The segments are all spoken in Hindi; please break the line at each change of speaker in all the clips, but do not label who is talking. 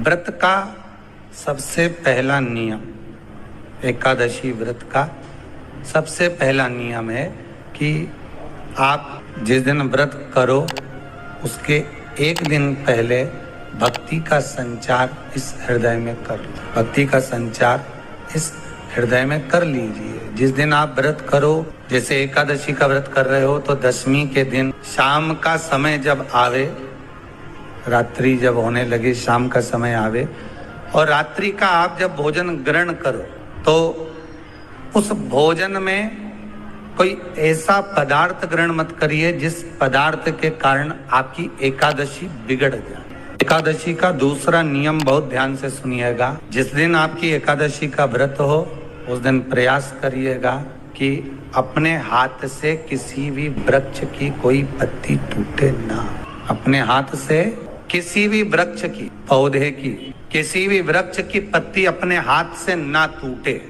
व्रत का सबसे पहला नियम, एकादशी व्रत का सबसे पहला नियम है कि आप जिस दिन व्रत करो उसके एक दिन पहले भक्ति का संचार इस हृदय में कर लो। भक्ति का संचार इस हृदय में कर लीजिए। जिस दिन आप व्रत करो, जैसे एकादशी का व्रत कर रहे हो तो दशमी के दिन शाम का समय जब आवे, रात्रि जब होने लगे, शाम का समय आवे और रात्रि का आप जब भोजन ग्रहण करो तो उस भोजन में कोई ऐसा पदार्थ ग्रहण मत करिए जिस पदार्थ के कारण आपकी एकादशी बिगड़ जाए। एकादशी का दूसरा नियम बहुत ध्यान से सुनिएगा। जिस दिन आपकी एकादशी का व्रत हो उस दिन प्रयास करिएगा कि अपने हाथ से किसी भी वृक्ष की कोई पत्ती टूटे ना। अपने हाथ से किसी भी वृक्ष की, पौधे की, किसी भी वृक्ष की पत्ती अपने हाथ से ना टूटे।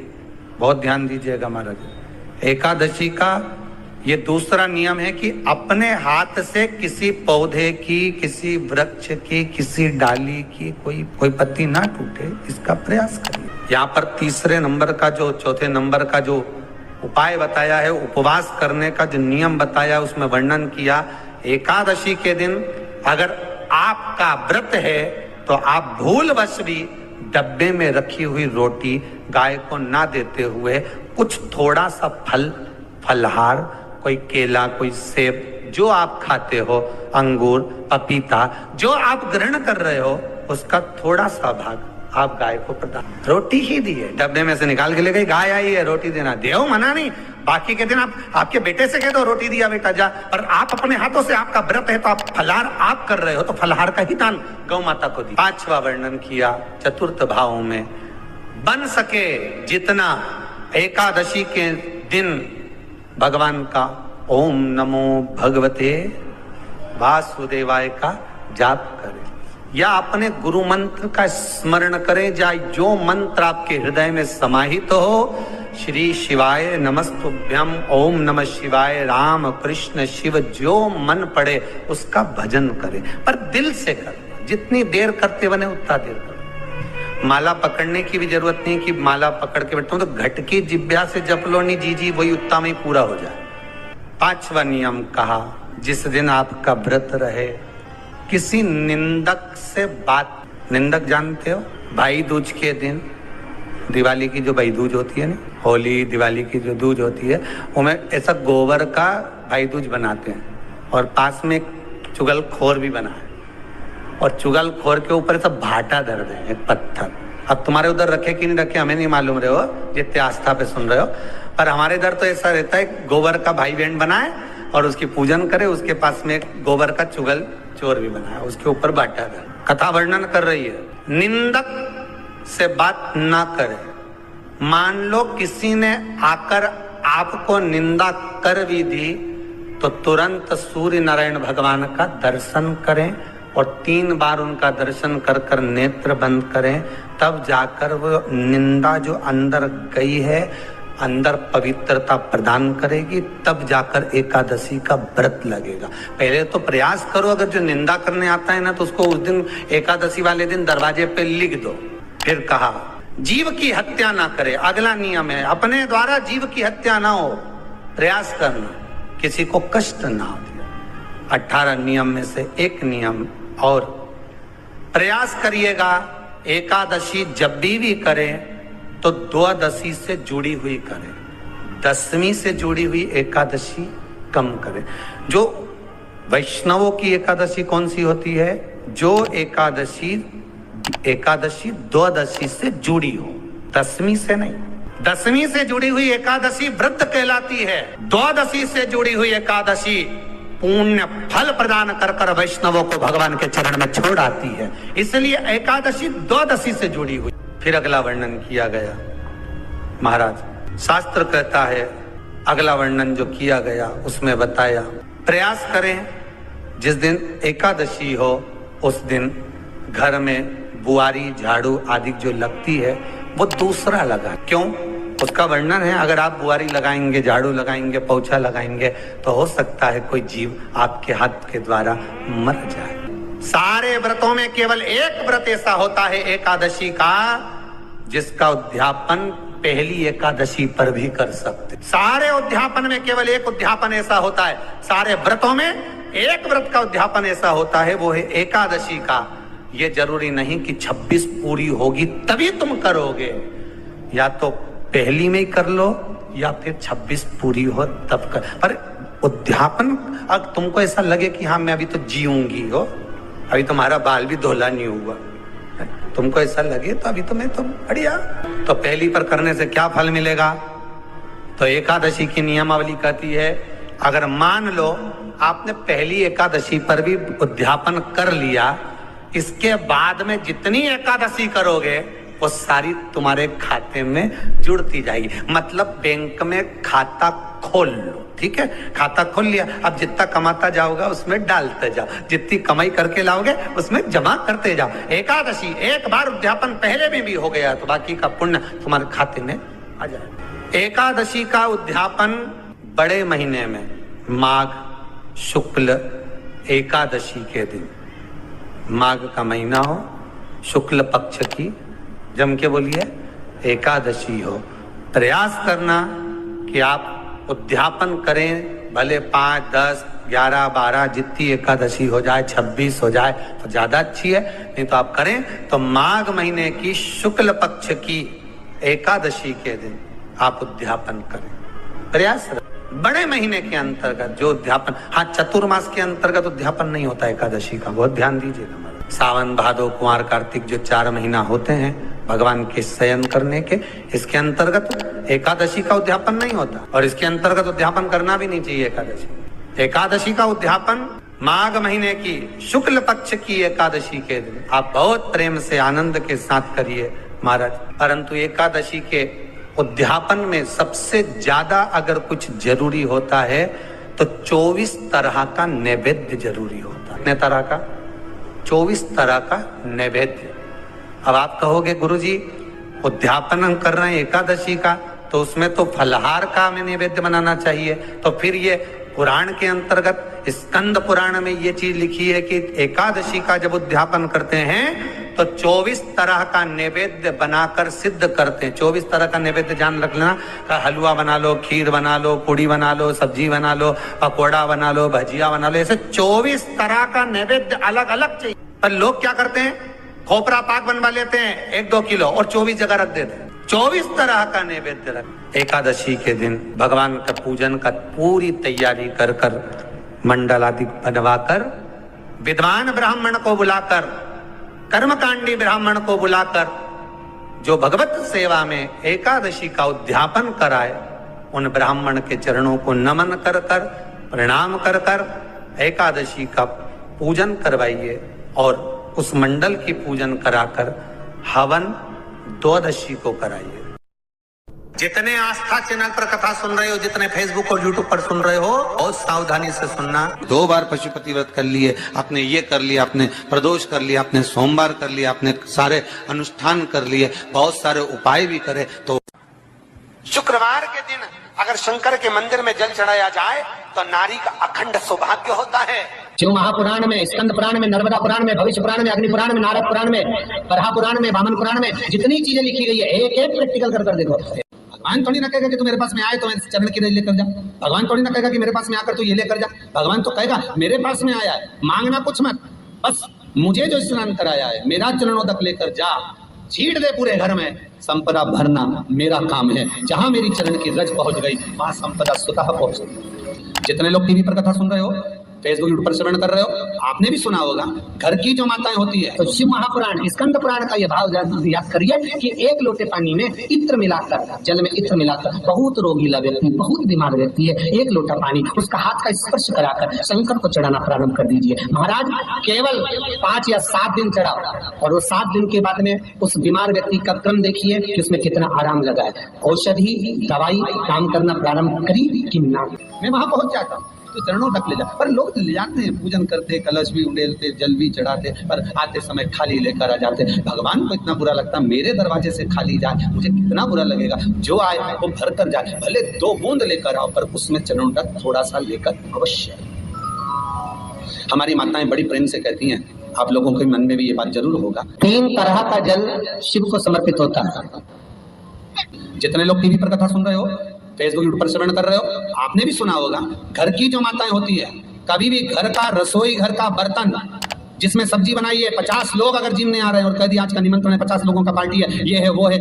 बहुत ध्यान दीजिएगा महाराज। एकादशी का ये दूसरा नियम है कि अपने हाथ से किसी पौधे की, किसी वृक्ष की, किसी डाली की कोई पत्ती ना टूटे, इसका प्रयास करिए। यहाँ पर तीसरे नंबर का जो, चौथे नंबर का जो उपाय बताया है, उपवास करने का जो नियम बताया, उसमें वर्णन किया एकादशी के दिन अगर आपका व्रत है तो आप भूलवश भी डब्बे में रखी हुई रोटी गाय को ना देते हुए कुछ थोड़ा सा फलहार, कोई केला, कोई सेब, जो आप खाते हो, अंगूर, पपीता, जो आप ग्रहण कर रहे हो उसका थोड़ा सा भाग आप गाय को प्रदान। रोटी ही दी है, डब्बे में से निकाल के ले गई, गाय आई है, रोटी देना, देव मना नहीं। बाकी के दिन आप आपके बेटे से कह दो रोटी दिया बेटा जा, पर आप अपने हाथों से, आपका व्रत है तो आप फलहार आप कर रहे हो तो फलहार का ही दान गौ माता को दी। पांचवा वर्णन किया चतुर्थ भाव में, बन सके जितना एकादशी के दिन भगवान का ओम नमो भगवते वासुदेवाय का जाप करें या अपने गुरु मंत्र का स्मरण करें, चाहे जो मंत्र आपके हृदय में समाहित हो। श्री शिवाय नमस्तुभ्यम, ओम नमः शिवाय, राम कृष्ण शिव, जो मन पड़े उसका भजन करें, पर दिल से करें। जितनी देर करते बने उतना देर करें। माला पकड़ने की भी जरूरत नहीं कि माला पकड़ के बैठता हूं तो घट की जिब्या से जप लो नहीं, जी वही उत्तम ही पूरा हो जाए। पांचवा नियम कहा, जिस दिन आपका व्रत रहे किसी निंदक से बात, निंदक जानते हो, भाई दूज के दिन, दिवाली की जो भाई दूज होती है ना, होली दिवाली की जो दूज होती है, उनमें ऐसा गोबर का भाई दूज बनाते हैं और पास में एक चुगलखोर भी बना है और चुगलखोर के ऊपर ऐसा भाटा धर दे, एक पत्थर। अब तुम्हारे उधर रखे कि नहीं रखे हमें नहीं मालूम रहे हो, जितने आस्था पे सुन रहे हो, पर हमारे इधर तो ऐसा रहता है, गोबर का भाई बहन बनाए और उसकी पूजन करे, उसके पास में गोबर का चुगल चोर भी बनाया, उसके ऊपर बाटा है। कथा वर्णन कर रही है, निंदक से बात ना करे। मान लो किसी ने आकर आपको निंदा कर भी दी तो तुरंत सूर्य नारायण भगवान का दर्शन करें और 3 बार उनका दर्शन कर कर नेत्र बंद करें, तब जाकर वो निंदा जो अंदर गई है, अंदर पवित्रता प्रदान करेगी, तब जाकर एकादशी का व्रत लगेगा। पहले तो प्रयास करो, अगर जो निंदा करने आता है ना तो उसको उस दिन एकादशी वाले दिन दरवाजे पे लिख दो। फिर कहा जीव की हत्या ना करे, अगला नियम है, अपने द्वारा जीव की हत्या ना हो, प्रयास करना, किसी को कष्ट ना हो। 18 नियम में से एक नियम और, प्रयास करिएगा एकादशी जब भी करें तो द्वादशी से जुड़ी हुई करें, दशमी से जुड़ी हुई एकादशी कम करें। जो वैष्णवों की एकादशी कौन सी होती है? जो एकादशी द्वादशी से जुड़ी हो, दशमी से नहीं। दशमी से जुड़ी हुई एकादशी व्रत कहलाती है, द्वादशी से जुड़ी हुई एकादशी पुण्य फल प्रदान कर कर वैष्णवों को भगवान के चरण में छोड़ आती है, इसलिए एकादशी द्वादशी से जुड़ी हुई। फिर अगला वर्णन किया गया महाराज, शास्त्र कहता है, अगला वर्णन जो किया गया उसमें बताया, प्रयास करें जिस दिन एकादशी हो उस दिन घर में बुआरी, झाड़ू आदि जो लगती है वो दूसरा लगा। क्यों? उसका वर्णन है, अगर आप बुआरी लगाएंगे, झाड़ू लगाएंगे, पोछा लगाएंगे तो हो सकता है कोई जीव आपके हाथ के द्वारा मर जाए। सारे व्रतों में केवल एक व्रत ऐसा होता है एकादशी का, जिसका उद्यापन पहली एकादशी पर भी कर सकते। सारे उद्यापन में केवल एक उद्यापन ऐसा होता है, सारे व्रतों में एक व्रत का उद्यापन ऐसा होता है, वो है एकादशी का। ये जरूरी नहीं कि 26 पूरी होगी तभी तुम करोगे, या तो पहली में ही कर लो या फिर 26 पूरी हो तब कर। पर उद्यापन, अब तुमको ऐसा लगे कि हाँ मैं अभी तो जीऊंगी हो, अभी तुम्हारा बाल भी धोला नहीं हुआ, तुमको ऐसा लगे तो अभी तो मैं तो बढ़िया, तो पहली पर करने से क्या फल मिलेगा? तो एकादशी की नियमावली कहती है, अगर मान लो आपने पहली एकादशी पर भी उद्यापन कर लिया, इसके बाद में जितनी एकादशी करोगे वो सारी तुम्हारे खाते में जुड़ती जाएगी। मतलब बैंक में खाता खोल लो, ठीक है, खाता खोल लिया, अब जितना कमाता जाओगा उसमें डालते जाओ, जितनी कमाई करके लाओगे उसमें जमा करते जाओ। एकादशी एक बार उद्यापन पहले में भी हो गया तो बाकी का पुण्य तुम्हारे खाते में आ जाए। एकादशी का उद्यापन बड़े महीने में माघ शुक्ल एकादशी के दिन, माघ का महीना हो, शुक्ल पक्ष की, जम के बोलिए, एकादशी हो, प्रयास करना कि आप उद्यापन करें, भले 5, 10, 11, 12 जितनी एकादशी हो जाए, 26 हो जाए तो ज्यादा अच्छी है, नहीं तो आप करें तो माघ महीने की शुक्ल पक्ष की एकादशी के दिन आप उद्यापन करें। प्रयास बड़े महीने के अंतर्गत जो उद्यापन, हाँ चतुर्मास के अंतर्गत उद्यापन नहीं होता एकादशी का, बहुत ध्यान दीजिएगा। सावन भादो कुंवर कार्तिक जो 4 महीना होते हैं भगवान के शयन करने के, इसके अंतर्गत एकादशी का उद्यापन नहीं होता, और इसके अंतर्गत उद्यापन करना भी नहीं चाहिए। एकादशी का उद्यापन माघ महीने की शुक्ल पक्ष की एकादशी के दिन आप बहुत प्रेम से आनंद के साथ करिए महाराज। परंतु एकादशी के उद्यापन में सबसे ज्यादा अगर कुछ जरूरी होता है तो 24 तरह का नैवेद्य जरूरी होता है। कितने तरह का? 24 तरह का नैवेद्य। अब आप कहोगे गुरुजी उद्यापन हम कर रहे हैं एकादशी का, तो उसमें तो फलहार का हमें नैवेद्य बनाना चाहिए। तो फिर ये पुराण के अंतर्गत स्कंद पुराण में ये चीज लिखी है कि एकादशी का जब उद्यापन करते हैं तो 24 तरह का नैवेद्य बनाकर सिद्ध करते हैं। 24 तरह का नैवेद्य जान रख लेना, हलवा बना लो, खीर बना लो, पूड़ी बना लो, सब्जी बना लो, पकौड़ा बना लो, भजिया बना लो, ऐसे 24 तरह का नैवेद्य अलग अलग चाहिए। पर लोग क्या करते हैं, खोपरा पाक बनवा लेते हैं 1-2 किलो और 24 जगह रख देते हैं। 24 तरह का नैवेद्य रख। एकादशी के दिन भगवान का पूजन का पूरी तैयारी कर कर, मंडल आदि बनवाकर, विद्वान ब्राह्मण को बुलाकर, कर्मकांडी ब्राह्मण को बुलाकर, जो भगवत सेवा में एकादशी का उद्यापन कराए, उन ब्राह्मण के चरणों को नमन कर कर, प्रणाम कर कर एकादशी का पूजन करवाइए, और उस मंडल की पूजन कराकर हवन द्वादशी को कराइए। जितने आस्था चैनल पर कथा सुन रहे हो, जितने फेसबुक और यूट्यूब पर सुन रहे हो, बहुत सावधानी से सुनना। 2 बार पशुपति व्रत कर लिए आपने, ये कर लिया आपने, प्रदोष कर लिया आपने, सोमवार कर लिया आपने, सारे अनुष्ठान कर लिए, बहुत सारे उपाय भी करे। तो शुक्रवार के दिन अगर शंकर के मंदिर में जल चढ़ाया जाए तो नारी का अखंड सौभाग्य होता है।
शिव महापुराण में, स्कंद पुराण में, नर्मदा पुराण में, भविष्य पुराण में, अग्नि पुराण में, नारद पुराण में, बरहा पुराण में, वामन पुराण में, जितनी चीजें लिखी गई है एक एक प्रैक्टिकल कर देखो। भगवान थोड़ी ना कहेगा कि तू मेरे पास में आए तो मैं चरण की रेल लेकर जा। भगवान थोड़ी ना कहेगा कि मेरे पास में आकर तू ये लेकर जा। भगवान तो कहेगा मेरे पास में आया है, मांगना कुछ मत, बस मुझे जो स्नान कराया है मेरा चरणों तक लेकर जा, छीट दे पूरे घर में, संपदा भरना मेरा काम है। जहां मेरी चरण की रज पहुंच गई वहां संपदा स्वतः पहुंच गई। जितने लोग टीवी पर कथा सुन रहे हो, फेसबुक यूट्यूब पर श्रवण कर रहे हो, आपने भी सुना होगा घर की जो माताएं होती है, तो शिव महापुराण स्कंद पुराण का यह भाव याद करिए कि 1 लोटे पानी में इत्र मिलाकर, जल में इत्र मिलाकर, बहुत रोगीला व्यक्ति, बहुत बीमार व्यक्ति है, 1 लोटा पानी उसका हाथ का स्पर्श कराकर शंकर को चढ़ाना प्रारंभ कर दीजिए। महाराज केवल 5 या 7 दिन चढ़ाओ, और वो 7 दिन के बाद में उस बीमार व्यक्ति का क्रम देखिए कि उसमें कितना आराम लगा है। औषधि दवाई काम करना प्रारंभ करी कि ना, मैं वहां पहुंच जाता हूँ तो चरणों तक ले जा। पर लोग ले जाते हैं, पूजन करते, कलश भी उड़ेलते, जल भी चढ़ाते, पर आते समय खाली लेकर आ जाते। भगवान को इतना बुरा लगता, मेरे दरवाजे से खाली जाए मुझे कितना बुरा लगेगा। जो आए वो भर कर जाए, भले 2 बूंद लेकर आओ, पर उसमें चरणों तक थोड़ा सा लेकर अवश्य। हमारी माताएं बड़ी प्रेम से कहती हैं, आप लोगों के मन में भी ये बात जरूर होगा, 3 तरह का जल शिव को समर्पित होता है। जितने लोग टीवी पर कथा सुन रहे हो, फेसबुक यूट्यूब पर श्रवण कर रहे हो, आपने भी सुना होगा, घर की जो माताएं होती है, कभी भी घर का रसोई घर का बर्तन जिसमें सब्जी बनाई है, 50 लोग अगर जिम में आ रहे हैं और कह दिया आज का निमंत्रण है, 50 लोगों का पार्टी है, ये है वो है,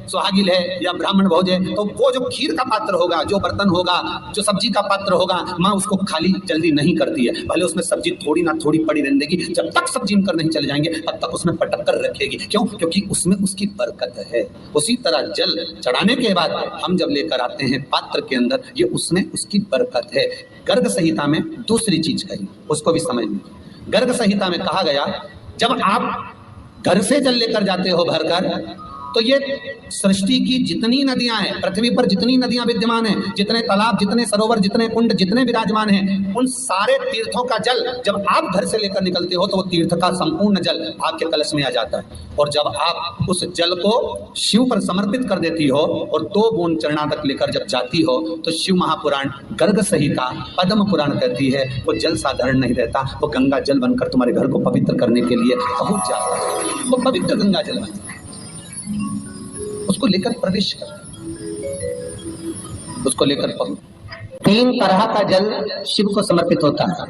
सुहागिल है या ब्राह्मण भोज है, तो वो जो खीर का पात्र होगा, जो बर्तन होगा, जो सब्जी का पात्र होगा, माँ उसको खाली जल्दी नहीं करती है। भले उसमें सब्जी थोड़ी ना थोड़ी पड़ी रहने देगी, जब तक सब जिम कर नहीं चले जाएंगे तब तक उसमें पटक कर रखेगी। क्यों? क्योंकि उसमें उसकी बरकत है। उसी तरह जल चढ़ाने के बाद हम जब लेकर आते हैं पात्र के अंदर, ये उसमें उसकी बरकत है। गर्ग संहिता में दूसरी चीज कही, उसको भी समझ लीजिए। गर्ग संहिता में कहा गया, जब आप घर से जल लेकर जाते हो भरकर, तो ये सृष्टि की जितनी नदियां हैं, पृथ्वी पर जितनी नदियां विद्यमान हैं, जितने तालाब, जितने सरोवर, जितने कुंड, जितने विराजमान हैं, उन सारे तीर्थों का जल जब आप घर से लेकर निकलते हो तो वो तीर्थ का संपूर्ण जल आपके कलश में आ जाता है। और जब आप उस जल को शिव पर समर्पित कर देती हो और 2 बूंद चरणा तक लेकर जब जाती हो, तो शिव महापुराण गर्ग संहिता पद्म पुराण कहती है वो जल साधारण नहीं रहता, वो गंगा जल बनकर तुम्हारे घर को पवित्र करने के लिए पहुंच जाता है। वो पवित्र गंगा जल बनता है, उसको लेकर प्रवेश कर, उसको लेकर पहुंच। 3 तरह का जल शिव को समर्पित होता है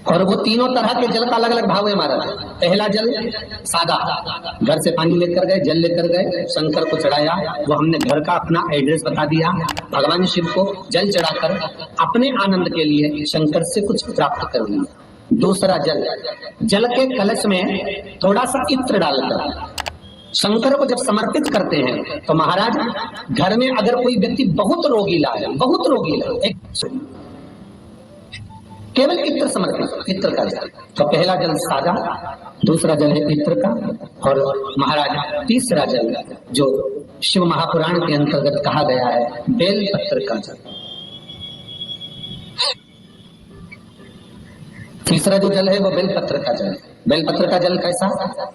और वो तीनों तरह के जल का अलग अलग भाव है हमारा। पहला जल सादा, घर से पानी लेकर गए, जल लेकर गए, शंकर को चढ़ाया, वो हमने घर का अपना एड्रेस बता दिया, भगवान शिव को जल चढ़ाकर अपने आनंद के लिए शंकर से कुछ प्राप्त कर लिया। दूसरा जल, जल के कलश में थोड़ा सा इत्र डालकर शंकर को जब समर्पित करते हैं, तो महाराज घर में अगर कोई व्यक्ति बहुत रोगीला है, बहुत रोगीला, केवल इत्र समर्पित, इत्र का जल। तो पहला जल सादा, दूसरा जल है इत्र का, और महाराज तीसरा जल जो शिव महापुराण के अंतर्गत कहा गया है, बेल पत्र का जल। तीसरा जो जल है वो बेलपत्र का जल। बेलपत्र का जल कैसा?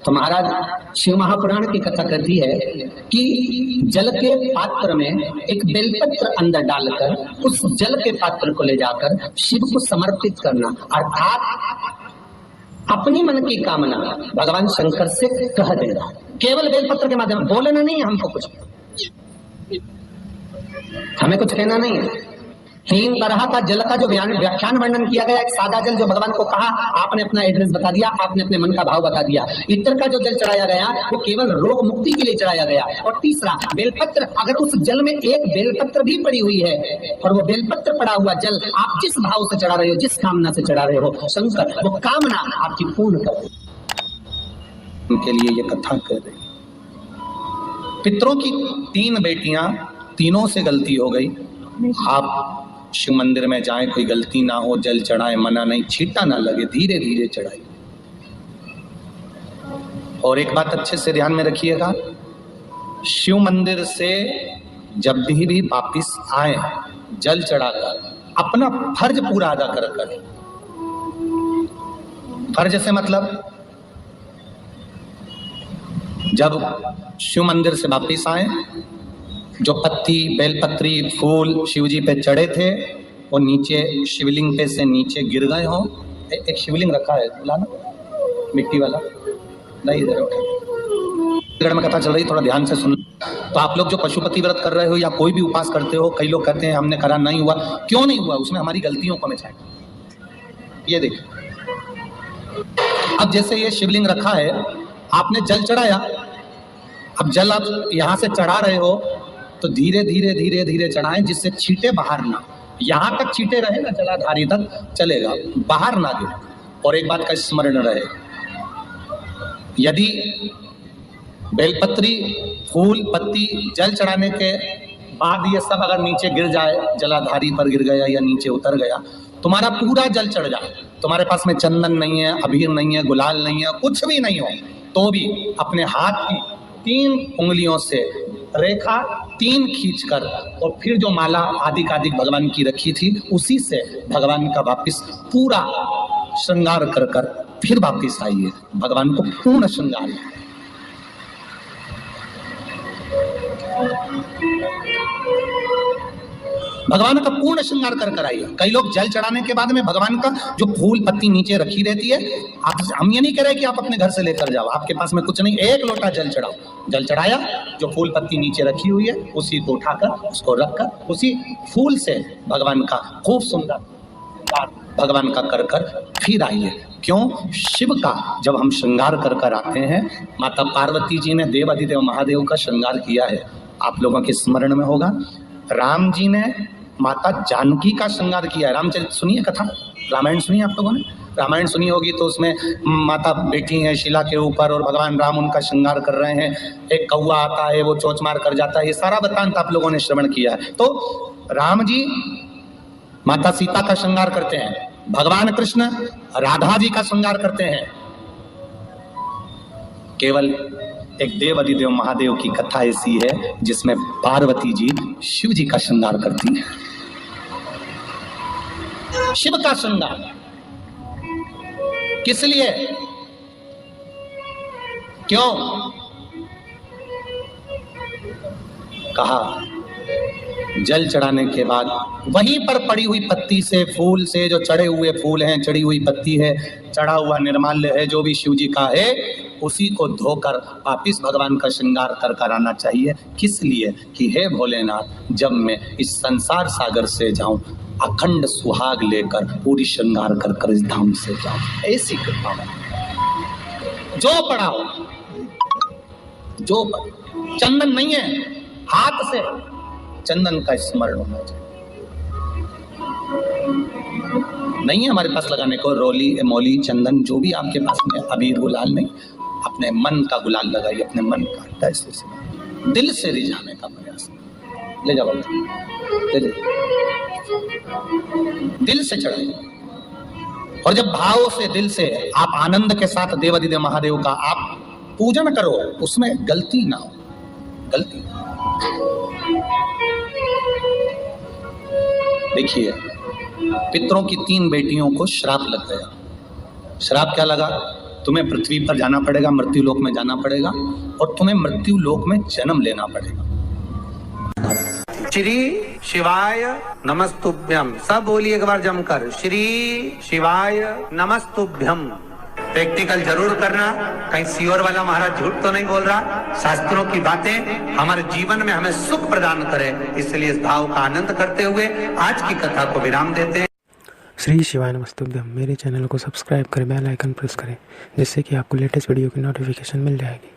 तो महाराज शिव महापुराण की कथा कहती है कि जल के पात्र में एक बेलपत्र अंदर डालकर उस जल के पात्र को ले जाकर शिव को समर्पित करना, अर्थात अपनी मन की कामना भगवान शंकर से कह देना, केवल बेलपत्र के माध्यम। बोलना नहीं है हमको, कुछ हमें कुछ कहना नहीं है। 3 तरह का जल का जो व्याख्यान वर्णन किया गया, एक सादा जल जो भगवान को कहा, आपने अपना एड्रेस बता दिया, आपने अपने मन का भाव बता दिया। इत्र का जो जल चढ़ाया गया वो केवल रोग मुक्ति के लिए चढ़ाया गया। और तीसरा बेलपत्र, अगर उस जल में एक बेलपत्र भी पड़ी हुई है और वो बेलपत्र पड़ा हुआ जल आप जिस भाव से चढ़ा रहे हो, जिस कामना से चढ़ा रहे हो, शंकर वो कामना आपकी पूर्ण कर दे। उनके लिए ये कथा कर रही। पितरों की 3 बेटियां, तीनों से गलती हो गई। आप शिव मंदिर में जाएं, कोई गलती ना हो, जल चढ़ाएं, मना नहीं, छींटा ना लगे, धीरे धीरे चढ़ाइए। और एक बात अच्छे से ध्यान में रखिएगा, शिव मंदिर से जब भी वापिस आए, जल चढ़ाकर अपना फर्ज पूरा अदा कर करें। फर्ज से मतलब जब शिव मंदिर से वापिस आए, जो पत्ती, बेलपत्री, फूल शिवजी पे चढ़े थे वो नीचे शिवलिंग पे से नीचे गिर गए हो। एक शिवलिंग रखा है लाना, मिट्टी वाला, नहीं इधर में कथा चल रही, थोड़ा ध्यान से सुन। तो आप लोग जो पशुपति व्रत कर रहे हो या कोई भी उपास करते हो, कई लोग कहते हैं हमने करा नहीं हुआ। क्यों नहीं हुआ? उसमें हमारी गलतियों को मिटाएं। ये देखिए, अब जैसे ये शिवलिंग रखा है, आपने जल चढ़ाया, अब जल आप यहाँ से चढ़ा रहे हो तो धीरे धीरे धीरे धीरे चढ़ाएं, जिससे छींटे बाहर ना, यहां तक छींटे रहे ना, जलाधारी तक चलेगा, बाहर ना गिरे। और एक बात का स्मरण रहे, यदि बेलपत्री, फूल, पत्ती जल चढ़ाने के बाद ये सब अगर नीचे गिर जाए, जलाधारी पर गिर गया या नीचे उतर गया, तुम्हारा पूरा जल चढ़ जाए, तुम्हारे पास में चंदन नहीं है, अबीर नहीं है, गुलाल नहीं है, कुछ भी नहीं हो, तो भी अपने हाथ की 3 उंगलियों से रेखा 3 खींचकर और फिर जो माला आदिक भगवान की रखी थी उसी से भगवान का वापिस पूरा श्रृंगार कर कर फिर वापिस आइए, भगवान को पूर्ण श्रृंगार। भगवान का पूर्ण श्रृंगार कर आइए। कई लोग जल चढ़ाने के बाद में भगवान का जो फूल पत्ती नीचे रखी रहती है, हम ये नहीं कह रहे कि आप अपने घर से लेकर जाओ, आपके पास में कुछ नहीं, एक लोटा जल चढ़ाओ। जल चढ़ाया, जो फूल पत्ती नीचे रखी हुई है उसी को उठाकर उसको रखकर उसी फूल से भगवान का खूब सुंदर भगवान का कर फिर आइए। क्यों? शिव का जब हम श्रृंगार कर आते हैं, माता पार्वती जी ने देव अधिदेव महादेव का श्रृंगार किया है, आप लोगों के स्मरण में होगा। राम जी ने माता जानकी का श्रृंगार किया है। रामचरित सुनिए कथा, रामायण सुनिए आप लोगों ने, रामायण सुनी होगी तो उसमें माता बैठी हैं शिला के ऊपर और भगवान राम उनका श्रृंगार कर रहे हैं, एक कौवा आता है वो चोंच मार कर जाता है, ये सारा वृत्तांत आप लोगों ने श्रवण किया है। तो राम जी माता सीता का श्रृंगार करते हैं, भगवान कृष्ण राधा जी का श्रृंगार करते हैं। केवल एक देव अधिदेव महादेव की कथा ऐसी है जिसमें पार्वती जी शिव जी का श्रृंगार करती है। शिव का श्रृंगार किस लिए? क्यों? कहा जल चढ़ाने के बाद वहीं पर पड़ी हुई पत्ती से, फूल से, जो चढ़े हुए फूल हैं, चढ़ी हुई पत्ती है, चढ़ा हुआ निर्माल्य है, जो भी शिव जी का है, उसी को धोकर वापिस भगवान का श्रृंगार कर आना चाहिए। किस लिए? कि हे भोलेनाथ, जब मैं इस संसार सागर से जाऊं, अखंड सुहाग लेकर पूरी श्रृंगार कर इस धाम से जाऊं, ऐसी कृपा में जो पड़ा हो, जो चंदन नहीं है, हाथ से चंदन का स्मरण होना चाहिए। नहीं है हमारे पास लगाने को रोली, मोली, चंदन, जो भी आपके पास में, अबीर, गुलाल नहीं, अपने मन का गुलाल लगाइए, अपने मन का, ऐसे दिल से रिझाने का प्रयास। ले जाओ, ले जाओ, दिल से चढ़ाइए। और जब भाव से, दिल से आप आनंद के साथ देव अधिदेव महादेव का आप पूजन करो, उसमें गलती ना हो, गलती। देखिए, पितरों की 3 बेटियों को श्राप लग गया। श्राप क्या लगा? तुम्हें पृथ्वी पर जाना पड़ेगा, मृत्यु लोक में जाना पड़ेगा, और तुम्हें मृत्यु लोक में जन्म लेना पड़ेगा।
श्री शिवाय नमस्तुभ्यम, सब बोलिए एक बार जमकर, श्री शिवाय नमस्तुभ्यम। प्रैक्टिकल जरूर करना, कहीं सियोर वाला महाराज झूठ तो नहीं बोल रहा। शास्त्रों की बातें हमारे जीवन में हमें सुख प्रदान करें, इसलिए इस भाव का आनंद करते हुए आज की कथा को विराम देते हैं।
श्री शिवाय नमस्तुभ्यम। मेरे चैनल को सब्सक्राइब करें, बेल आइकन प्रेस करें, जिससे कि आपको लेटेस्ट वीडियो की नोटिफिकेशन मिल जाएगी।